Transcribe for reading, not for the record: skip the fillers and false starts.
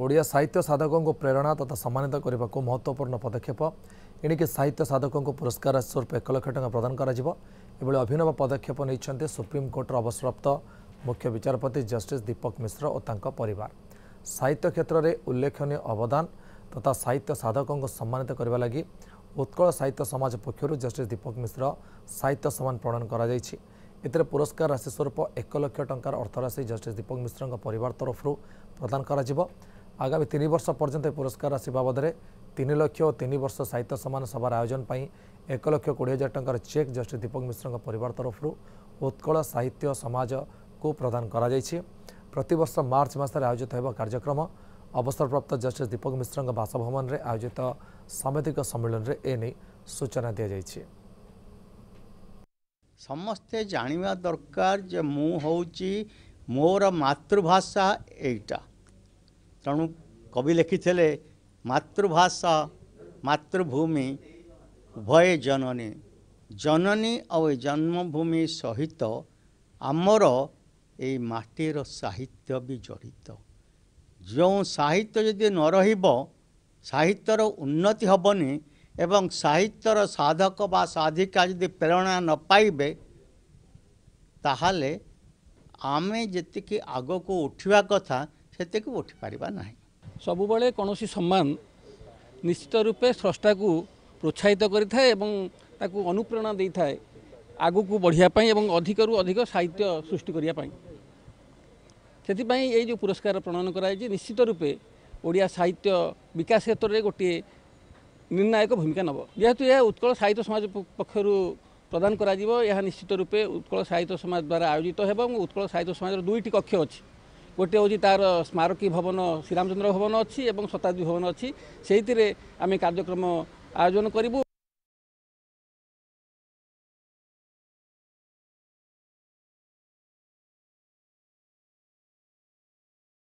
ओडिया साहित्य साधकों को प्रेरणा तथा सम्मानित करने को महत्वपूर्ण पदक्षेप एणिकी साहित्य साधकों को पुरस्कार स्वरूप 1 लाख टंका प्रदान कर अभिनव पदक्षेप नहीं सुप्रीमकोर्टर अवसरप्राप्त मुख्य विचारपति जस्टिस दीपक मिश्र और तांका परिवार। साहित्य क्षेत्र में उल्लेखनीय अवदान तथा साहित्य साधकों को सम्मानित करने लगी उत्कल साहित्य समाज पक्षर जस्टिस दीपक मिश्र साहित्य सम्मान प्रदान कर पुरस्कार राशि स्वरूप 1 लाख टंकार अर्थराशि जस्टिस दीपक मिश्र परिवार तरफ प्रदान कर आगामी 3 वर्ष पर्यंत पुरस्कार राशि बाबद 3 लाख और 3 वर्ष साहित्य सम्मान सभार आयोजन पर 1,20,000 टंकार चेक जस्टिस दीपक मिश्र परिवार तरफ उत्कल साहित्य समाज को प्रदान कर प्रतिवर्ष मार्च मासରେ आयोजित होगा कार्यक्रम अवसरप्राप्त जस्टिस दीपक मिश्र बासभवन में आयोजित सामाजिक सम्मेलन में एने सूचना दी जाइए। समस्ते जानिबा दरकार जे मु होउची मोर मातृभाषा एटा तेणु कवि लिखिथिले मातृभाषा मातृभूमि उभय जननी जननी और जन्मभूमि सहित आमर ए माटीर साहित्य भी जड़ित जो साहित्य यदि न रहिब साहित्यर उन्नति हेबनी एवं साहित्यर साधक बा साधिका यदि प्रेरणा न पाइबे ताहाले आमे जतिक आग को उठा कथा से उठी पारिबा नाही। सबुबले कौनसी सम्मान निश्चित रूपे स्रष्टा को प्रोत्साहित करिथाए एवं ताकू अनुप्रेरणा दे थाए आगु को बढ़ियापाई एवं अधिकरू अधिक साहित्य सृष्टि करियापाई सेथिपाई ये जो पुरस्कार प्रणान कराई निश्चित रूपे ओडिया साहित्य विकास क्षेत्र में गोटे निर्णायक भूमिका नब जेहेतु यह उत्कल साहित्य समाज पक्षर प्रदान करा यह निश्चित रूपे उत्कल साहित्य समाज द्वारा आयोजित हो उत्कल साहित्य समाज 2टी कक्ष अच्छी गोटे हूँ तार स्मारकी भवन श्रीरामचंद्र भवन अच्छी और शताब्दी भवन अच्छी से आम कार्यक्रम आयोजन करूँ।